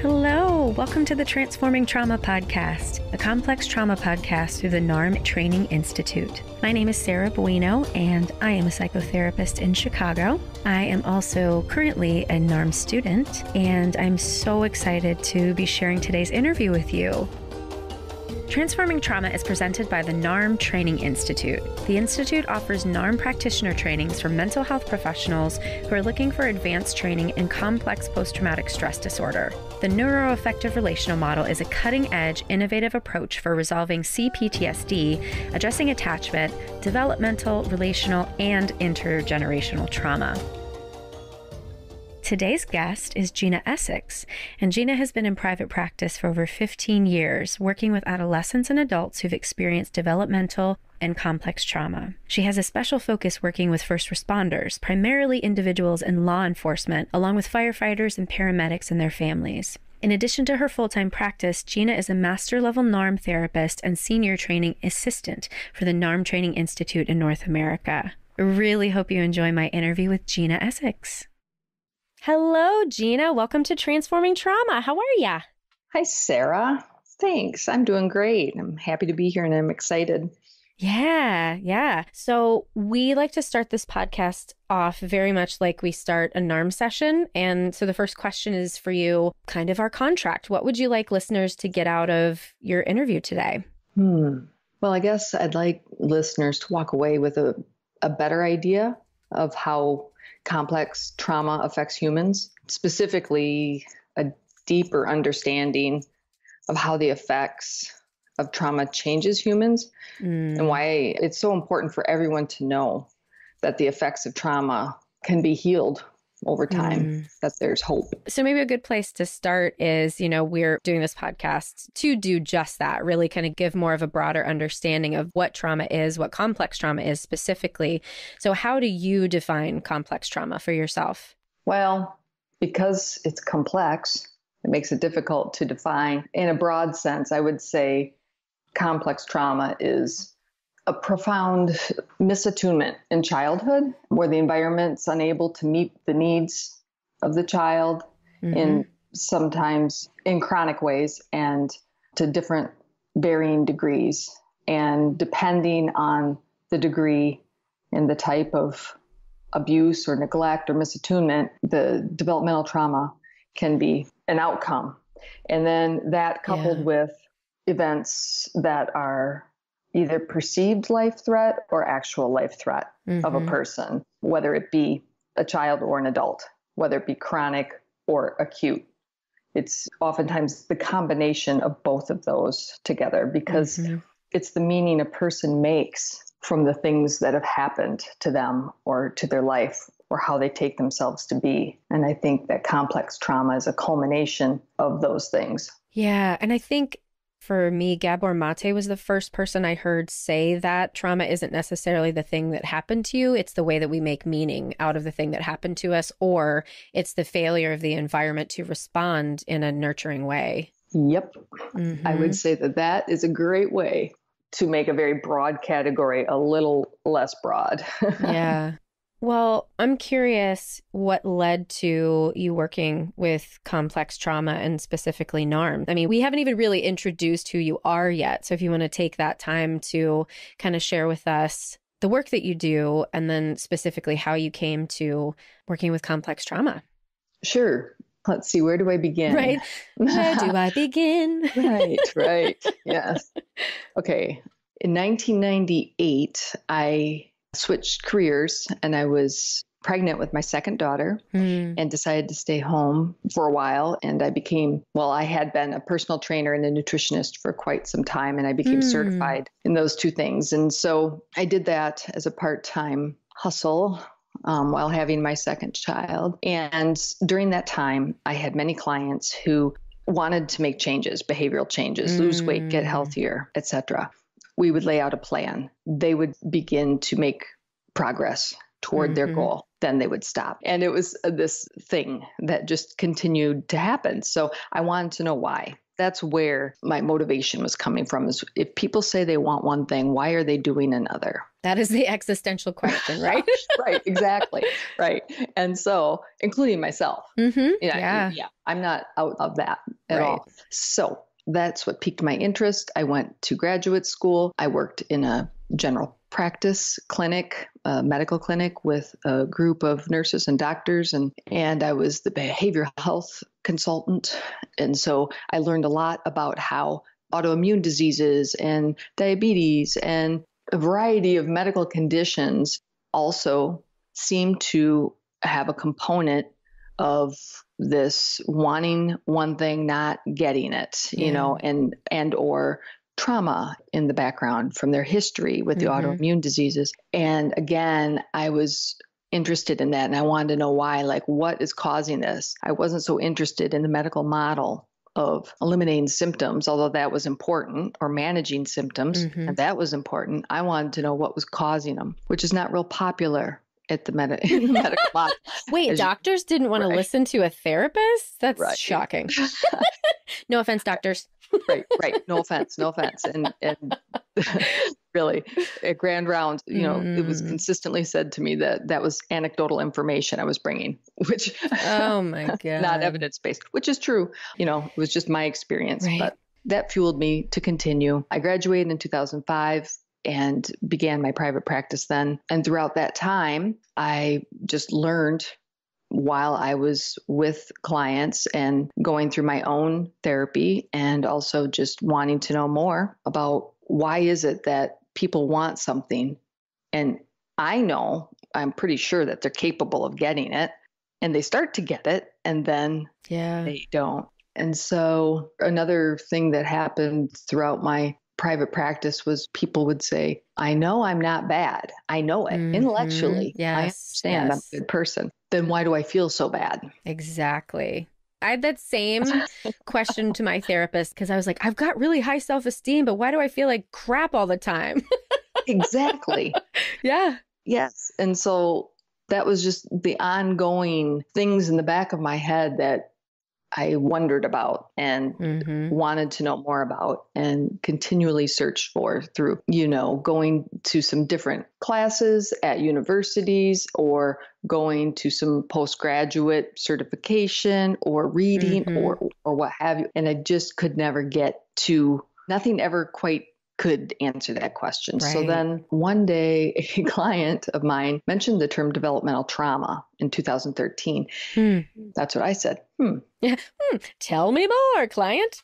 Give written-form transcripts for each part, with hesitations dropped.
Hello, welcome to the Transforming Trauma Podcast, a complex trauma podcast through the NARM Training Institute. My name is Sarah Bueno, and I am a psychotherapist in Chicago. I am also currently a NARM student, and I'm so excited to be sharing today's interview with you. Transforming Trauma is presented by the NARM Training Institute. The Institute offers NARM practitioner trainings for mental health professionals who are looking for advanced training in complex post-traumatic stress disorder. The NeuroAffective Relational Model is a cutting-edge, innovative approach for resolving CPTSD, addressing attachment, developmental, relational, and intergenerational trauma. Today's guest is Gina Essex, and Gina has been in private practice for over 15 years, working with adolescents and adults who've experienced developmental and complex trauma. She has a special focus working with first responders, primarily individuals in law enforcement, along with firefighters and paramedics and their families. In addition to her full-time practice, Gina is a master-level NARM therapist and senior training assistant for the NARM Training Institute in North America. I really hope you enjoy my interview with Gina Essex. Hello, Gina. Welcome to Transforming Trauma. How are ya? Hi, Sarah. Thanks. I'm doing great. I'm happy to be here and I'm excited. Yeah. So we like to start this podcast off very much like we start a NARM session. And so the first question is for you, kind of our contract. What would you like listeners to get out of your interview today? Well, I guess I'd like listeners to walk away with a better idea of how complex trauma affects humans, specifically a deeper understanding of how the effects of trauma changes humans and why it's so important for everyone to know that the effects of trauma can be healed over time, that there's hope. So maybe a good place to start is, we're doing this podcast to do just that, really kind of give more of a broader understanding of what trauma is, what complex trauma is specifically. So how do you define complex trauma for yourself? Well, because it's complex, it makes it difficult to define. In a broad sense, I would say complex trauma is a profound misattunement in childhood where the environment's unable to meet the needs of the child in sometimes in chronic ways and to different varying degrees. And depending on the degree and the type of abuse or neglect or misattunement, the developmental trauma can be an outcome. And then that coupled with events that are either perceived life threat or actual life threat of a person, whether it be a child or an adult, whether it be chronic or acute. It's oftentimes the combination of both of those together because it's the meaning a person makes from the things that have happened to them or to their life or how they take themselves to be. And I think that complex trauma is a culmination of those things. Yeah. And I think for me, Gabor Mate was the first person I heard say that trauma isn't necessarily the thing that happened to you. It's the way that we make meaning out of the thing that happened to us, or it's the failure of the environment to respond in a nurturing way. Yep. I would say that is a great way to make a very broad category a little less broad. Yeah. Well, I'm curious what led to you working with complex trauma and specifically NARM. I mean, we haven't even really introduced who you are yet. So if you want to take that time to kind of share with us the work that you do and then specifically how you came to working with complex trauma. Sure. Let's see, where do I begin? Right. Where do I begin? Right. Yes. Okay. In 1998, I switched careers and I was pregnant with my second daughter and decided to stay home for a while. And I had been a personal trainer and a nutritionist for quite some time, and I became certified in those two things. And so I did that as a part-time hustle while having my second child. And during that time, I had many clients who wanted to make changes, behavioral changes, lose weight, get healthier, etc. We would lay out a plan. They would begin to make progress toward their goal. Then they would stop. And it was this thing that just continued to happen. So I wanted to know why. that's where my motivation was coming from, is if people say they want one thing, why are they doing another? That is the existential question, right? Right, exactly. Right. And so, including myself, Yeah. I'm not out of that at all. So that's what piqued my interest. I went to graduate school. I worked in a general practice clinic, a medical clinic with a group of nurses and doctors, and I was the behavioral health consultant. And so I learned a lot about how autoimmune diseases and diabetes and a variety of medical conditions also seem to have a component of this wanting one thing, not getting it, and or trauma in the background from their history with the autoimmune diseases. And again, I was interested in that, and I wanted to know why, like, what is causing this? I wasn't so interested in the medical model of eliminating symptoms, although that was important, or managing symptoms, and that was important. I wanted to know what was causing them, which is not real popular at the medical model. Wait, doctors didn't want to listen to a therapist? That's shocking. No offense, doctors. Right. No offense. And really, at Grand Rounds, it was consistently said to me that was anecdotal information I was bringing, which, oh my God, not evidence-based, which is true. It was just my experience, but that fueled me to continue. I graduated in 2005 and began my private practice then. And throughout that time, I just learned while I was with clients and going through my own therapy, and also just wanting to know more about why is it that people want something. And I'm pretty sure that they're capable of getting it, and they start to get it, and then they don't. And so another thing that happened throughout my private practice was people would say, I know I'm not bad. I know it intellectually. I understand I'm a good person. Then why do I feel so bad? Exactly. I had that same question to my therapist, because I was like, I've got really high self-esteem, but why do I feel like crap all the time? Exactly. Yeah. Yes. And so that was just the ongoing things in the back of my head that I wondered about and wanted to know more about, and continually searched for through, going to some different classes at universities, or going to some postgraduate certification, or reading or what have you. And I just could never get to, nothing ever quite could answer that question. Right. So then one day, a client of mine mentioned the term developmental trauma in 2013. That's what I said. Tell me more, client.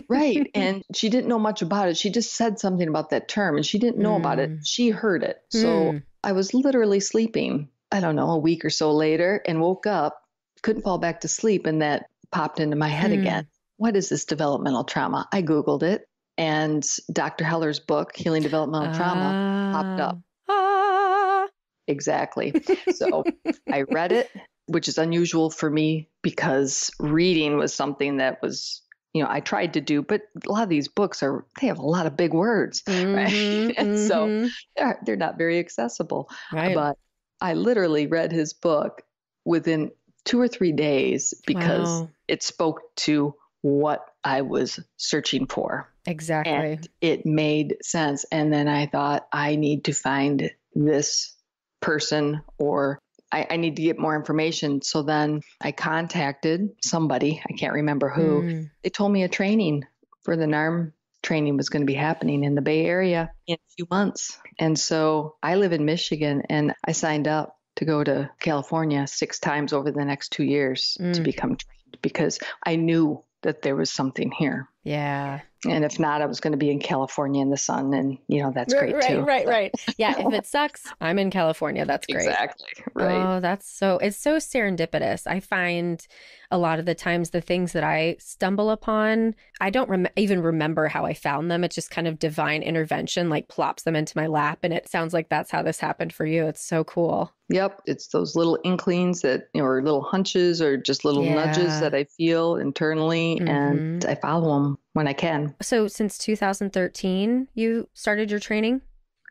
Right. And she didn't know much about it. She just said something about that term, and she didn't know about it. She heard it. So I was literally sleeping, I don't know, a week or so later, and woke up, couldn't fall back to sleep. And that popped into my head again. What is this developmental trauma? I Googled it. And Dr. Heller's book, Healing Developmental Trauma, popped up. Exactly. So I read it, which is unusual for me, because reading was something that was, I tried to do, but a lot of these books they have a lot of big words, right? And so they're not very accessible. Right. But I literally read his book within 2 or 3 days, because it spoke to what I was searching for. Exactly. And it made sense. And then I thought, I need to find this person, or I need to get more information. So then I contacted somebody, I can't remember who. They told me a training for the NARM training was going to be happening in the Bay Area in a few months. And so I live in Michigan, and I signed up to go to California 6 times over the next 2 years to become trained, because I knew that there was something here. Yeah. And if not, I was going to be in California in the sun, and that's great too. Right. Yeah. If it sucks, I'm in California. That's great. Exactly. Right. Oh, it's so serendipitous. I find a lot of the times the things that I stumble upon, I don't even remember how I found them. It's just kind of divine intervention, like plops them into my lap. And it sounds like that's how this happened for you. It's so cool. Yep. It's those little inklings that, or little hunches, or just little nudges that I feel internally, and I follow them when I can. So since 2013, you started your training?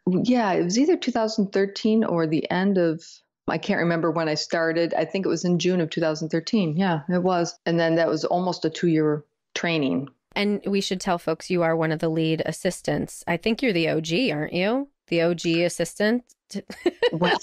Yeah, it was either 2013 or the end of, I can't remember when I started. I think it was in June of 2013. Yeah, it was. And then that was almost a 2-year training. And we should tell folks you are one of the lead assistants. I think you're the OG, aren't you? The OG assistant? Well,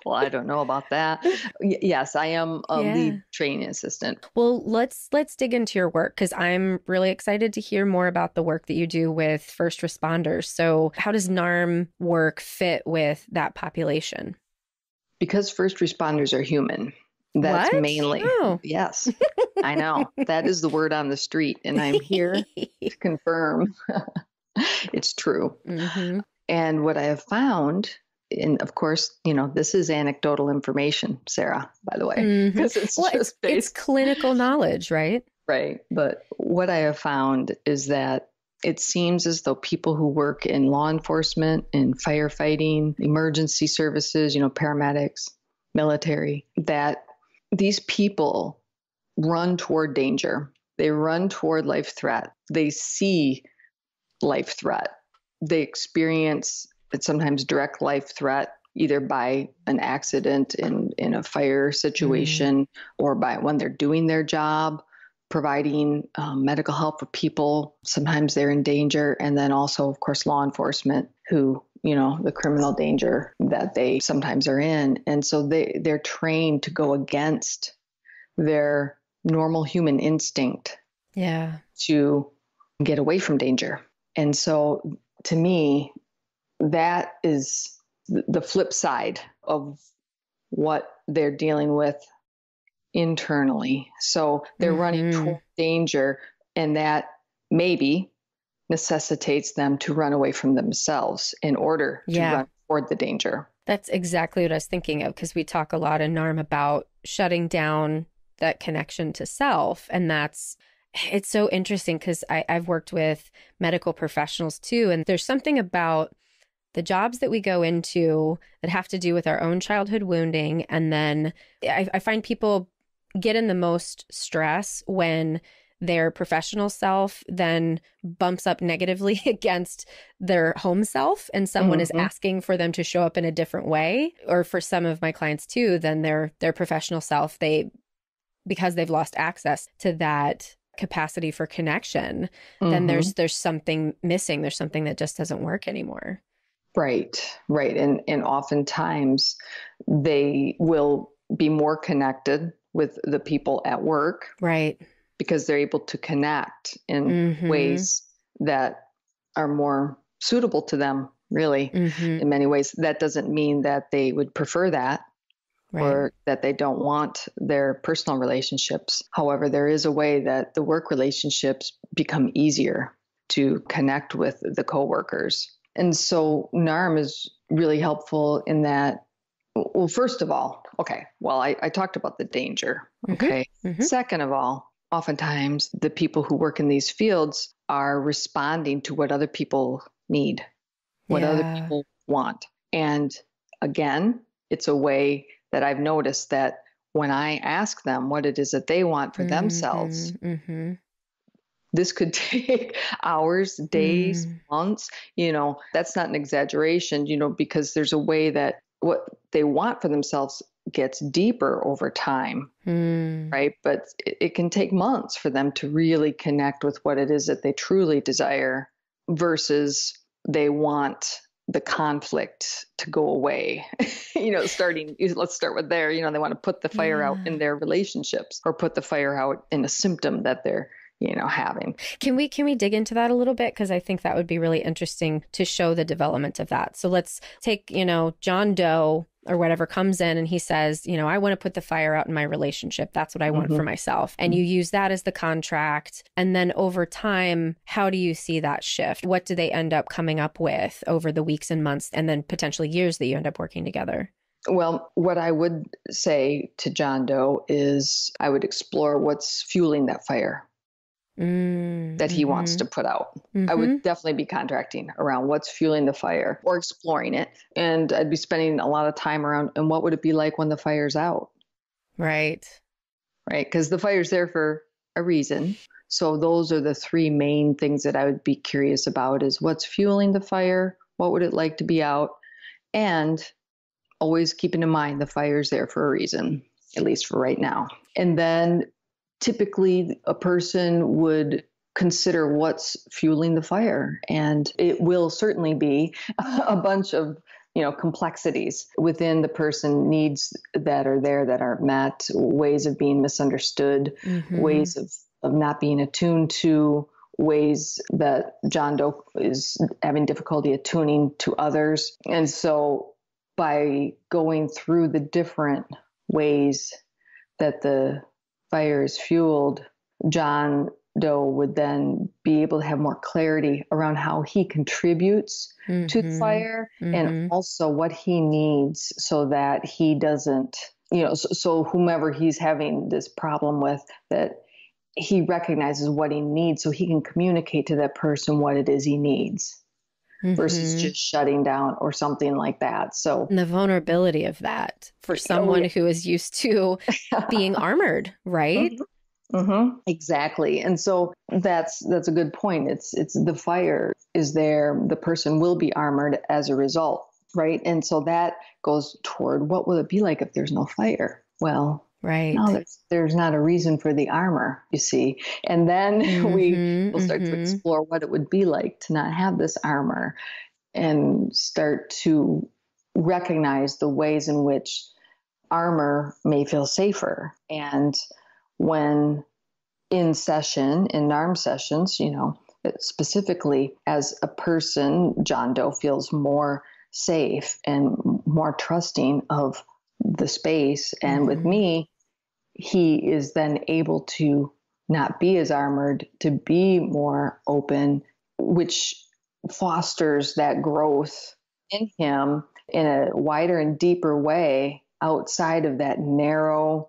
well, I don't know about that. Yes, I am a lead training assistant. Well, let's dig into your work, because I'm really excited to hear more about the work that you do with first responders. So how does NARM work fit with that population? Because first responders are human. That's what? mainly. Oh. Yes, I know. That is the word on the street. And I'm here to confirm it's true. Mm-hmm. And what I have found, and of course, this is anecdotal information, Sarah, by the way, because it's clinical knowledge, right? Right. But what I have found is that it seems as though people who work in law enforcement, in firefighting, emergency services, paramedics, military, that these people run toward danger. They run toward life threat. They see life threat. They experience sometimes direct life threat, either by an accident in a fire situation or by when they're doing their job, providing medical help for people. Sometimes they're in danger. And then also, of course, law enforcement who, the criminal danger that they sometimes are in. And so they're trained to go against their normal human instinct to get away from danger. And so to me, that is the flip side of what they're dealing with internally. So they're running toward danger, and that maybe necessitates them to run away from themselves in order to run toward the danger. That's exactly what I was thinking of, because we talk a lot in NARM about shutting down that connection to self. And it's so interesting, because I've worked with medical professionals too. And there's something about the jobs that we go into that have to do with our own childhood wounding. And then I find people get in the most stress when their professional self then bumps up negatively against their home self, and someone is asking for them to show up in a different way. Or for some of my clients too, then their professional self, because they've lost access to that capacity for connection, then there's something missing. There's something that just doesn't work anymore. Right. And oftentimes they will be more connected with the people at work. Right. Because they're able to connect in ways that are more suitable to them, really, in many ways. That doesn't mean that they would prefer that or that they don't want their personal relationships. However, there is a way that the work relationships become easier to connect with the coworkers. And so NARM is really helpful in that. Well, first of all, I talked about the danger. Okay. Second of all, oftentimes the people who work in these fields are responding to what other people need, what other people want. And again, it's a way that I've noticed that when I ask them what it is that they want for themselves, this could take hours, days, months. That's not an exaggeration, because there's a way that what they want for themselves gets deeper over time, right? But it can take months for them to really connect with what it is that they truly desire, versus they want the conflict to go away. Let's start with there, they want to put the fire out in their relationships, or put the fire out in a symptom that they're having. Can we dig into that a little bit? Because I think that would be really interesting to show the development of that. So let's take, John Doe or whatever comes in and he says, I want to put the fire out in my relationship. That's what I want for myself. And you use that as the contract. And then over time, how do you see that shift? What do they end up coming up with over the weeks and months, and then potentially years that you end up working together? Well, what I would say to John Doe is I would explore what's fueling that fire that he wants to put out. I would definitely be contracting around what's fueling the fire, or exploring it. And I'd be spending a lot of time around, and what would it be like when the fire's out? Right. Because the fire's there for a reason. So those are the three main things that I would be curious about: is what's fueling the fire, what would it like to be out, and always keeping in mind the fire's there for a reason, at least for right now. And then typically a person would consider what's fueling the fire. And it will certainly be a bunch of complexities within the person, needs that are there that aren't met, ways of being misunderstood, ways of not being attuned to, ways that John Doe is having difficulty attuning to others. And so by going through the different ways that the fire is fueled, John Doe would then be able to have more clarity around how he contributes to the fire and also what he needs so that he doesn't, so whomever he's having this problem with, that he recognizes what he needs so he can communicate to that person what it is he needs versus just shutting down or something like that. So and the vulnerability of that for someone who is used to being armored, right? Exactly. And so that's a good point. It's the fire is there. The person will be armored as a result, right? And so that goes toward what will it be like if there's no fire? Well, right. No, there's not a reason for the armor, you see. And then we will start to explore what it would be like to not have this armor and start to recognize the ways in which armor may feel safer. And when in session, in NARM sessions, specifically as a person, John Doe feels more safe and more trusting of the space. And with me, he is then able to not be as armored, to be more open, which fosters that growth in him in a wider and deeper way outside of that narrow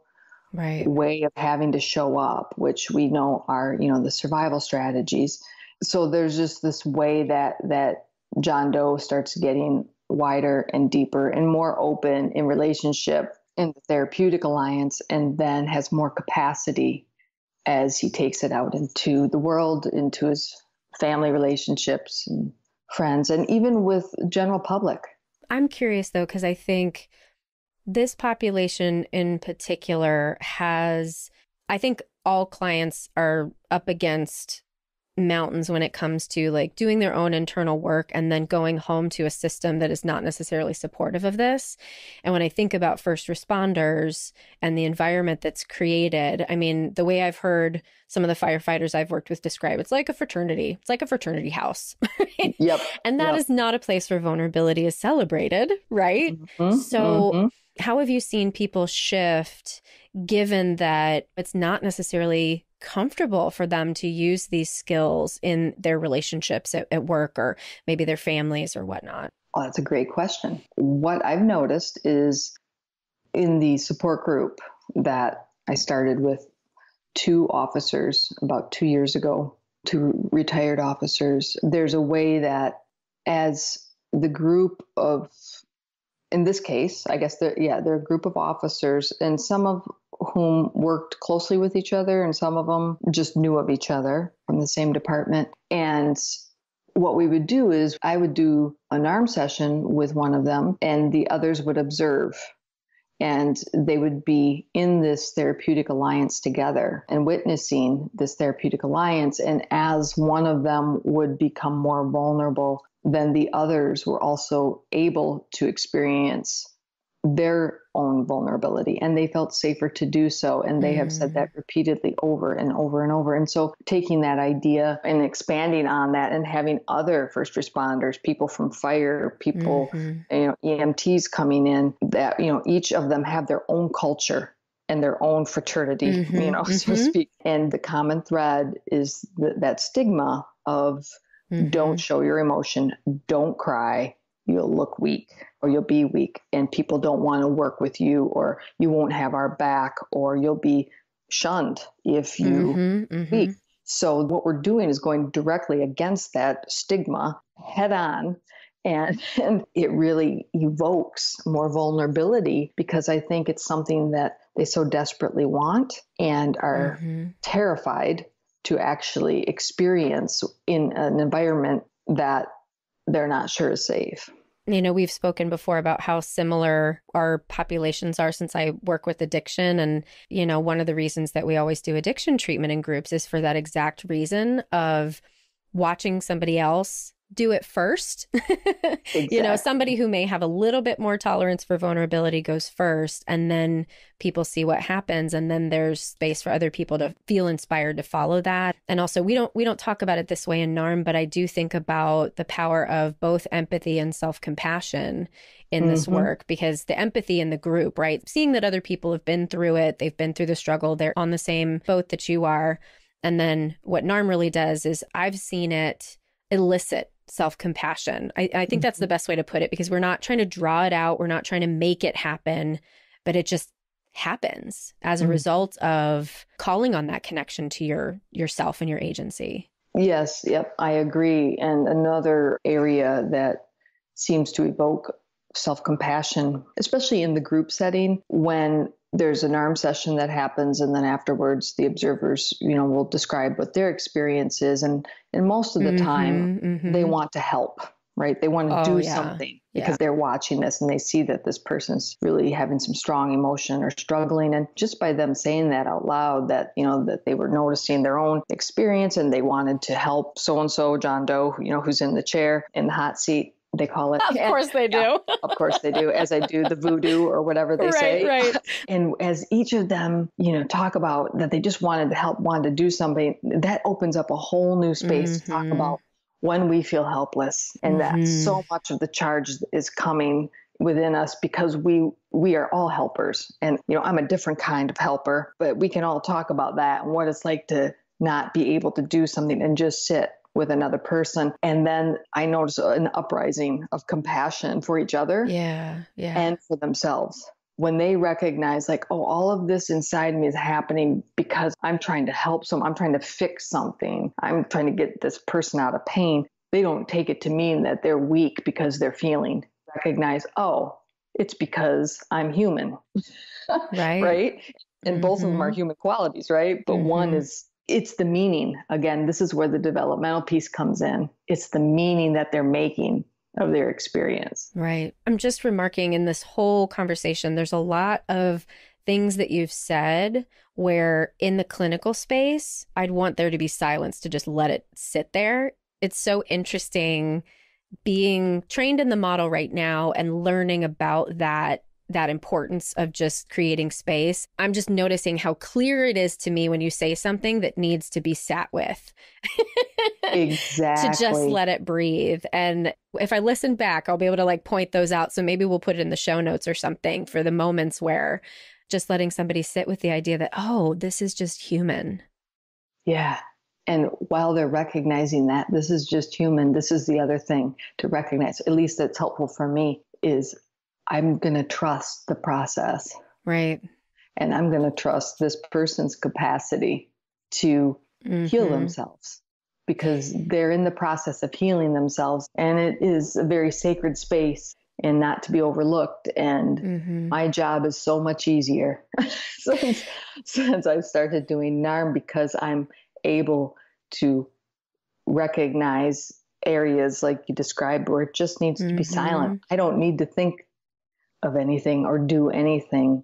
way of having to show up, which we know are, the survival strategies. So there's just this way that John Doe starts getting wider and deeper and more open in relationship in the therapeutic alliance, and then has more capacity as he takes it out into the world, into his family relationships and friends, and even with general public. I'm curious though, because I think this population in particular I think all clients are up against mountains when it comes to like doing their own internal work and then going home to a system that is not necessarily supportive of this. And when I think about first responders and the environment that's created, I mean, the way I've heard some of the firefighters I've worked with describe, it's like a fraternity. It's like a fraternity house. Right? Yep. And that is not a place where vulnerability is celebrated, right? So how have you seen people shift given that it's not necessarily comfortable for them to use these skills in their relationships at work or maybe their families or whatnot? Oh, that's a great question. What I've noticed is in the support group that I started with 2 officers about 2 years ago, 2 retired officers, there's a way that as the group of, in this case, I guess they're a group of officers, and some of whom worked closely with each other, and some of them just knew of each other from the same department. And what we would do is I would do a NARM session with one of them, and the others would observe. And they would be in this therapeutic alliance together and witnessing this therapeutic alliance. And as one of them would become more vulnerable, then the others were also able to experience their own vulnerability, and they felt safer to do so. And they have said that repeatedly over and over and over. And so taking that idea and expanding on that and having other first responders, people from fire, people, EMTs coming in, that, each of them have their own culture and their own fraternity, so to speak. And the common thread is that stigma of don't show your emotion, don't cry, you'll look weak or you'll be weak, and people don't want to work with you, or you won't have our back, or you'll be shunned if you weak. So what we're doing is going directly against that stigma head on. And it really evokes more vulnerability, because I think it's something that they so desperately want and are terrified to actually experience in an environment that they're not sure is safe. We've spoken before about how similar our populations are since I work with addiction. And, one of the reasons that we always do addiction treatment in groups is for that exact reason of watching somebody else do it first. Exactly. Somebody who may have a little bit more tolerance for vulnerability goes first, and then people see what happens, and then there's space for other people to feel inspired to follow that. And also, we don't talk about it this way in NARM, but I do think about the power of both empathy and self-compassion in this work, because the empathy in the group, right? Seeing that other people have been through it, they've been through the struggle, they're on the same boat that you are. And then what NARM really does is I've seen it elicit self-compassion. I think that's the best way to put it, because we're not trying to draw it out. We're not trying to make it happen, but it just happens as a result of calling on that connection to yourself and your agency. Yes. Yep. I agree. And another area that seems to evoke self-compassion, especially in the group setting, when there's an NARM session that happens, and then afterwards the observers, will describe what their experience is. And most of the time they want to help, right? They want to do something because they're watching this and they see that this person's really having some strong emotion or struggling. And just by them saying that out loud, that, that they were noticing their own experience and they wanted to help so-and-so, John Doe, who's in the chair, in the hot seat, they call it. Of course they do. Yeah, of course they do, as I do the voodoo or whatever they say. Right. And as each of them, talk about that they just wanted to help, wanted to do something, that opens up a whole new space to talk about when we feel helpless. And that so much of the charge is coming within us because we are all helpers. And, I'm a different kind of helper, but we can all talk about that and what it's like to not be able to do something and just sit with another person. And then I notice an uprising of compassion for each other and for themselves. When they recognize like, oh, all of this inside me is happening because I'm trying to help someone, I'm trying to fix something, I'm trying to get this person out of pain. They don't take it to mean that they're weak because they're feeling. Recognize, oh, it's because I'm human. Right. Right. And both of them are human qualities, right? But one is, it's the meaning. Again, this is where the developmental piece comes in. It's the meaning that they're making of their experience. Right. I'm just remarking in this whole conversation, there's a lot of things that you've said where in the clinical space, I'd want there to be silence to just let it sit there. It's so interesting being trained in the model right now and learning about that importance of just creating space. I'm just noticing how clear it is to me when you say something that needs to be sat with. Exactly. To just let it breathe. And if I listen back, I'll be able to point those out. So maybe we'll put it in the show notes or something for the moments where just letting somebody sit with the idea that, oh, this is just human. Yeah. And while they're recognizing that this is just human, this is the other thing to recognize, at least that's helpful for me, is I'm going to trust the process. Right. And I'm going to trust this person's capacity to heal themselves because they're in the process of healing themselves. And it is a very sacred space and not to be overlooked. And my job is so much easier since I started doing NARM because I'm able to recognize areas like you described where it just needs to be silent. I don't need to think of anything or do anything.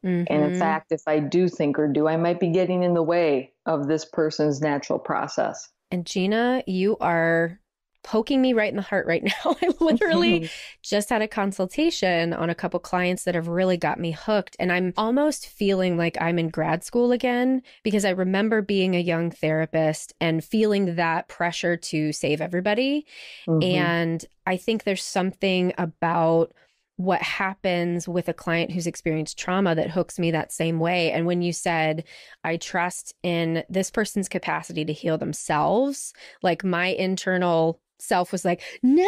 And in fact, if I do think or do, I might be getting in the way of this person's natural process. And Gina, you are poking me right in the heart right now. I literally just had a consultation on a couple clients that have really got me hooked. And I'm almost feeling like I'm in grad school again, because I remember being a young therapist and feeling that pressure to save everybody. And I think there's something about what happens with a client who's experienced trauma that hooks me that same way. And when you said, I trust in this person's capacity to heal themselves, like my internal self was like, no,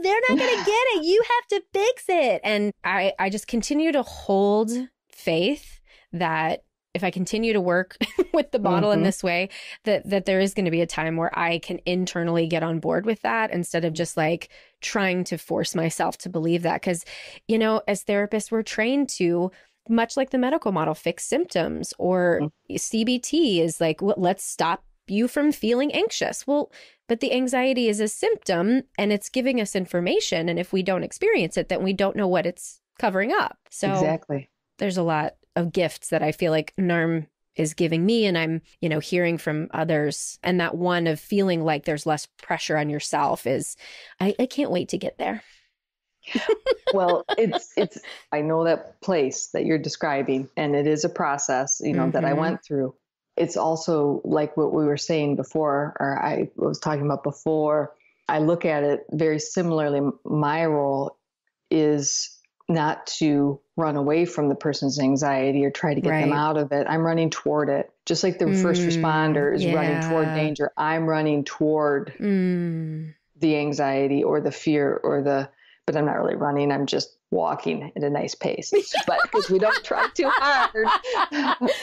they're not going to get it. You have to fix it. And I just continue to hold faith that if I continue to work with the model in this way, that there is going to be a time where I can internally get on board with that instead of just trying to force myself to believe that. Because, as therapists, we're trained to, much like the medical model, fix symptoms, or CBT is let's stop you from feeling anxious. Well, but the anxiety is a symptom and it's giving us information. And if we don't experience it, then we don't know what it's covering up. So exactly. There's a lot of gifts that I feel like NARM is giving me, and I'm, hearing from others. And that one of feeling like there's less pressure on yourself is, I can't wait to get there. Well, it's, I know that place that you're describing, and it is a process, that I went through. It's also like what we were saying before, or I was talking about before. I look at it very similarly. My role is not to run away from the person's anxiety or try to get them out of it. I'm running toward it. Just like the first responder is running toward danger. I'm running toward the anxiety or the fear but I'm not really running. I'm just walking at a nice pace, but because we don't try too hard.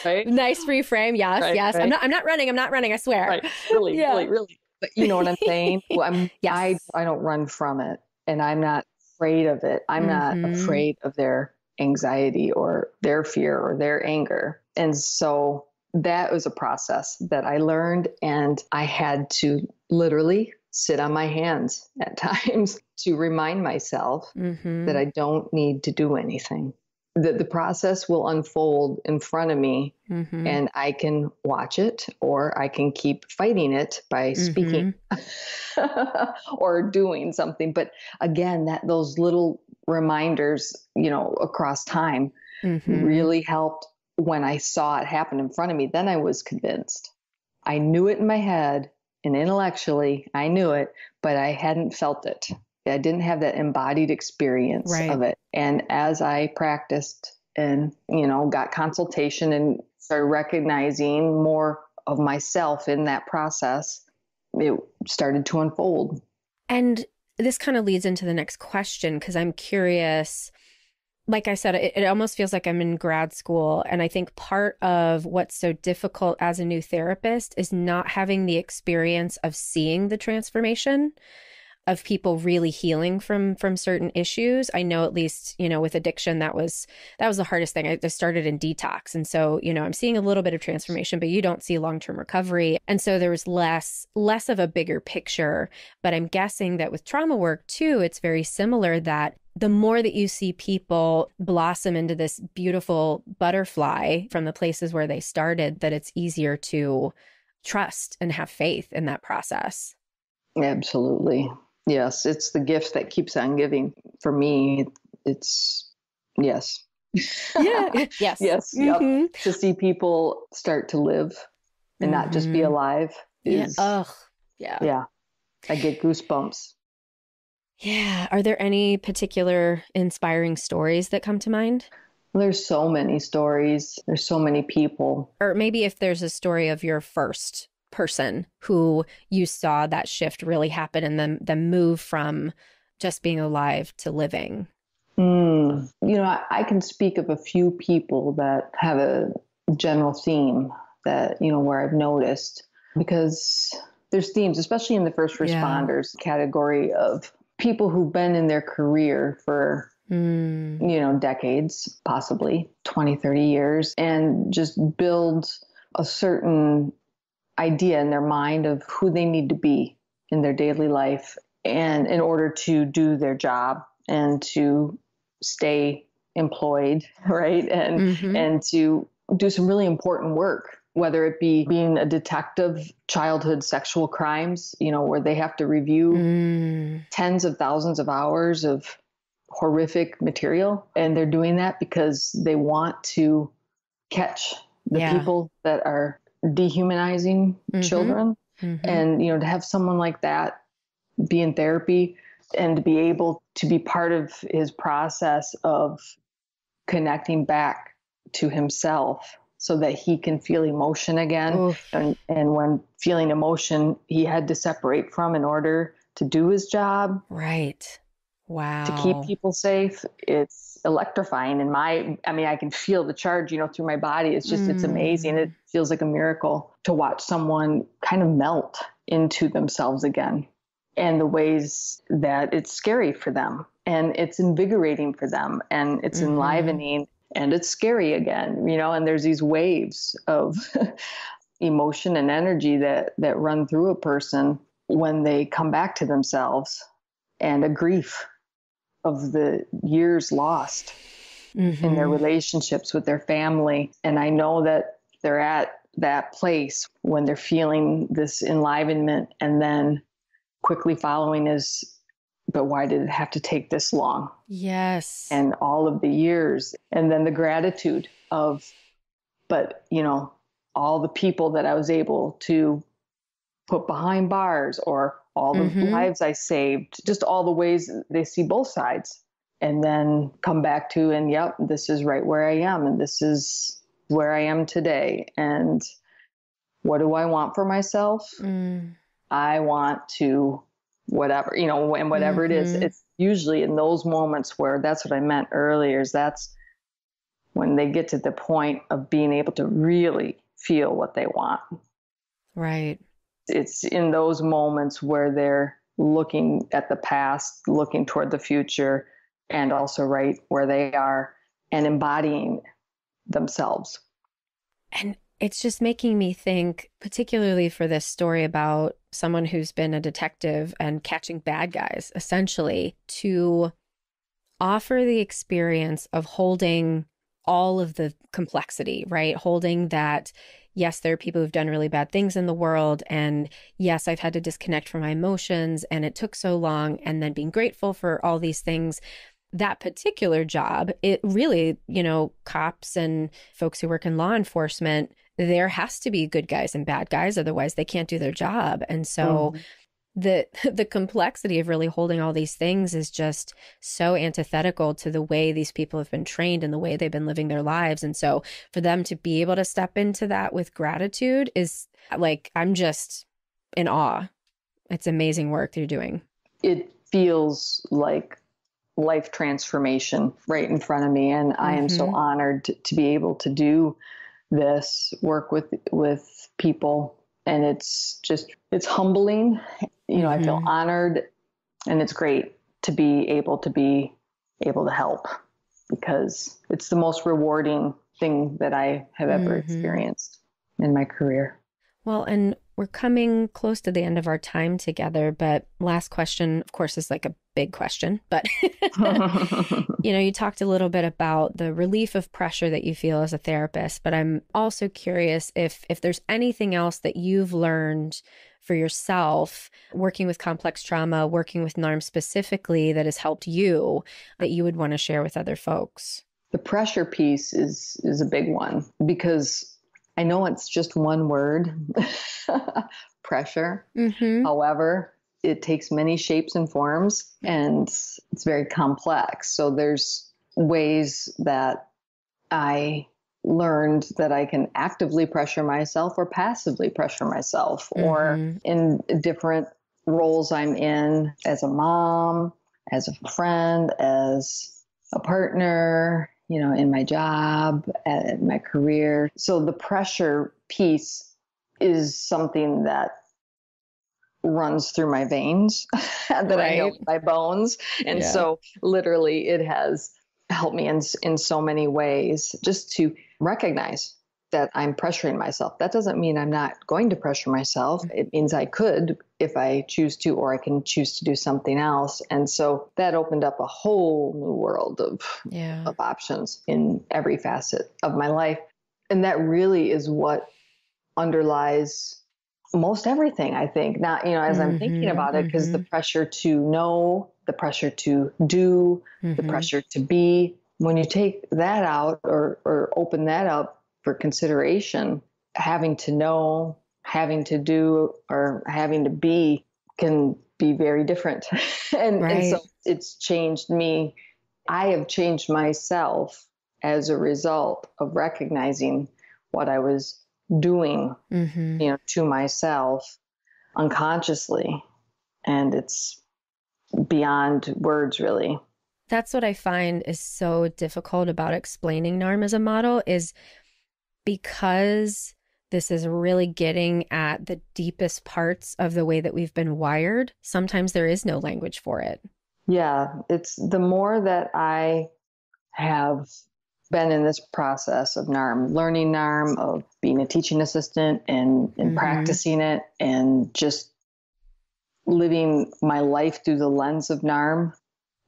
Right? Nice reframe. Yes. Right, yes. Right. I'm not running. I swear. Right. Really, really. But you know what I'm saying? Well, I don't run from it, and I'm not afraid of it. I'm not afraid of their anxiety or their fear or their anger. And so that was a process that I learned, and I had to literally sit on my hands at times to remind myself that I don't need to do anything. That the process will unfold in front of me, and I can watch it, or I can keep fighting it by speaking or doing something. But again, those little reminders, across time really helped. When I saw it happen in front of me, then I was convinced. I knew it in my head, and intellectually I knew it, but I hadn't felt it. I didn't have that embodied experience of it. And as I practiced and, got consultation and started recognizing more of myself in that process, it started to unfold. And this kind of leads into the next question, because I'm curious. Like I said, it almost feels like I'm in grad school. And I think part of what's so difficult as a new therapist is not having the experience of seeing the transformation of people really healing from certain issues. I know, at least, with addiction, that was the hardest thing. I started in detox. And so, I'm seeing a little bit of transformation, but you don't see long-term recovery. And so there was less of a bigger picture. But I'm guessing that with trauma work too, it's very similar, that the more that you see people blossom into this beautiful butterfly from the places where they started, that it's easier to trust and have faith in that process. Absolutely. Yes. It's the gift that keeps on giving. For me, it's yes. Yeah. Yes. Yes. Yep. To see people start to live and not just be alive is, yeah. I get goosebumps. Yeah. Are there any particular inspiring stories that come to mind? There's so many stories. There's so many people. Or maybe if there's a story of your first person who you saw that shift really happen, and then move from just being alive to living. I can speak of a few people that have a general theme that, where I've noticed, because there's themes, especially in the first responders category, of people who've been in their career for, decades, possibly 20, 30 years, and just build a certain idea in their mind of who they need to be in their daily life, and in order to do their job and to stay employed, right? And to do some really important work, whether it be being a detective, childhood sexual crimes, where they have to review tens of thousands of hours of horrific material. And they're doing that because they want to catch the people that are dehumanizing children. And, to have someone like that be in therapy and to be able to be part of his process of connecting back to himself so that he can feel emotion again. And when feeling emotion, he had to separate from in order to do his job. Right. Wow. To keep people safe. It's electrifying. I can feel the charge, through my body. It's just, it's amazing. It feels like a miracle to watch someone kind of melt into themselves again, and the ways that it's scary for them, and it's invigorating for them, and it's enlivening, and it's scary again, and there's these waves of emotion and energy that run through a person when they come back to themselves, and a grief of the years lost in their relationships with their family. And I know that they're at that place when they're feeling this enlivenment, and then quickly following is, but why did it have to take this long? Yes. And all of the years. And then the gratitude of, but, all the people that I was able to put behind bars, or all the lives I saved, just all the ways they see both sides, and then come back to, and yep, this is right where I am. And this is where I am today. And what do I want for myself? I want to whatever, and whatever it is, it's usually in those moments where, that's what I meant earlier, is that's when they get to the point of being able to really feel what they want. Right. It's in those moments where they're looking at the past, looking toward the future, and also right where they are, and embodying themselves. And it's just making me think, particularly for this story about someone who's been a detective and catching bad guys, essentially, to offer the experience of holding all of the complexity, right? Holding that, yes, there are people who've done really bad things in the world. And yes, I've had to disconnect from my emotions, and it took so long. And then being grateful for all these things. That particular job, it really, cops and folks who work in law enforcement, there has to be good guys and bad guys. Otherwise, they can't do their job. And so the complexity of really holding all these things is just so antithetical to the way these people have been trained and the way they've been living their lives. And so for them to be able to step into that with gratitude is like, I'm just in awe. It's amazing work they're doing. It feels like life transformation right in front of me. And I am so honored to be able to do this work with people. And it's humbling. I feel honored, and it's great to be able to help, because it's the most rewarding thing that I have ever experienced in my career. Well, and we're coming close to the end of our time together, but last question, of course, is like a big question, but you talked a little bit about the relief of pressure that you feel as a therapist, but I'm also curious if there's anything else that you've learned for yourself working with complex trauma, working with NARM specifically, that has helped you, that you would want to share with other folks. The pressure piece is a big one, because I know it's just one word, pressure. However, it takes many shapes and forms, and it's very complex. So there's ways that I learned that I can actively pressure myself or passively pressure myself, or in different roles I'm in, as a mom, as a friend, as a partner, in my job, in my career. So the pressure piece is something that runs through my veins, that I know in my bones. And so literally it has helped me in so many ways, just to recognize that I'm pressuring myself. That doesn't mean I'm not going to pressure myself. It means I could if I choose to, or I can choose to do something else. And so that opened up a whole new world of options in every facet of my life. And that really is what underlies most everything, I think. Now, as I'm thinking about it, because the pressure to know, the pressure to do, the pressure to be, when you take that out or open that up for consideration, having to know, having to do, or having to be can be very different. and so it's changed me. I have changed myself as a result of recognizing what I was doing, to myself unconsciously. And it's beyond words, really. That's what I find is so difficult about explaining NARM as a model, is because this is really getting at the deepest parts of the way that we've been wired. Sometimes there is no language for it. Yeah, it's the more that I have been in this process of NARM, learning NARM, of being a teaching assistant and practicing it, and just living my life through the lens of NARM,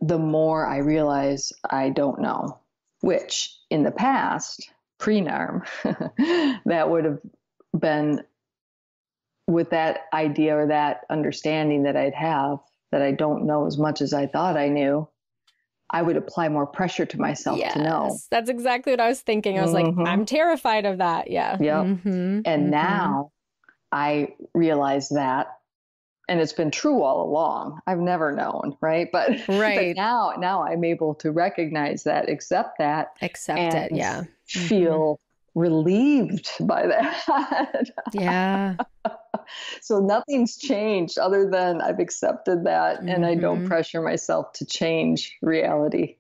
the more I realize I don't know, which in the past, pre-NARM, that would have been with that idea or that understanding that I'd have, that I don't know as much as I thought I knew, I would apply more pressure to myself to know. That's exactly what I was thinking. I was like, I'm terrified of that. Yeah. Yep. And now I realize that, and it's been true all along. I've never known, right? But now I'm able to recognize that, accept it, yeah. Feel relieved by that. Yeah. So nothing's changed other than I've accepted that, and I don't pressure myself to change reality.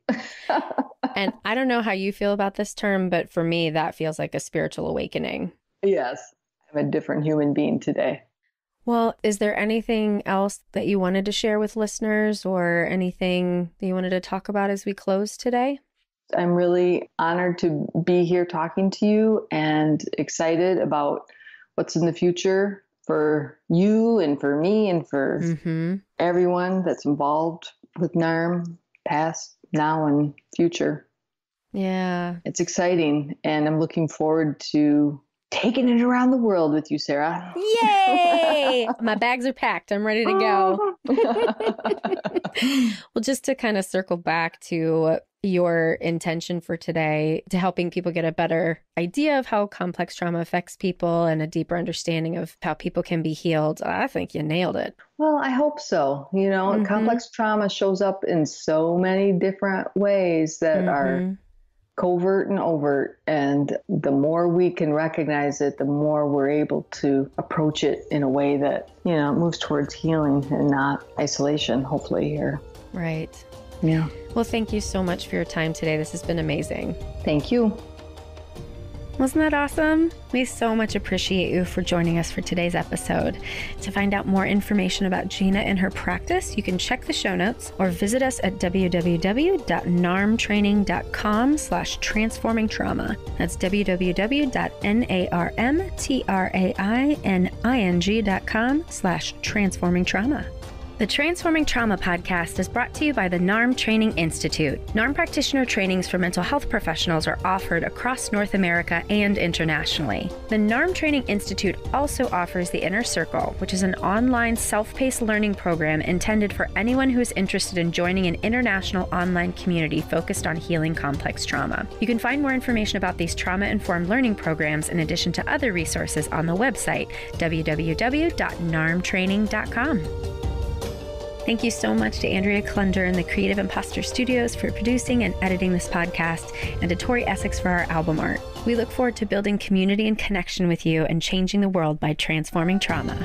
And I don't know how you feel about this term, but for me, that feels like a spiritual awakening. Yes. I'm a different human being today. Well, is there anything else that you wanted to share with listeners, or anything that you wanted to talk about as we close today? I'm really honored to be here talking to you, and excited about what's in the future for you and for me and for everyone that's involved with NARM, past, now, and future. Yeah. It's exciting, and I'm looking forward to taking it around the world with you, Sarah. Yay! My bags are packed. I'm ready to go. Well, just to kind of circle back to your intention for today, to helping people get a better idea of how complex trauma affects people and a deeper understanding of how people can be healed, I think you nailed it. Well, I hope so. Complex trauma shows up in so many different ways that are covert and overt. And the more we can recognize it, the more we're able to approach it in a way that, moves towards healing and not isolation, hopefully here. Right. Yeah. Well, thank you so much for your time today. This has been amazing. Thank you. Wasn't that awesome? We so much appreciate you for joining us for today's episode. To find out more information about Gina and her practice, you can check the show notes or visit us at www.narmtraining.com/transformingtrauma. That's www.narmtraining.com/transformingtrauma. The Transforming Trauma podcast is brought to you by the NARM Training Institute. NARM practitioner trainings for mental health professionals are offered across North America and internationally. The NARM Training Institute also offers the Inner Circle, which is an online self-paced learning program intended for anyone who is interested in joining an international online community focused on healing complex trauma. You can find more information about these trauma-informed learning programs in addition to other resources on the website, www.narmtraining.com. Thank you so much to Andrea Klunder and the Creative Imposter Studios for producing and editing this podcast, and to Tori Essex for our album art. We look forward to building community and connection with you and changing the world by transforming trauma.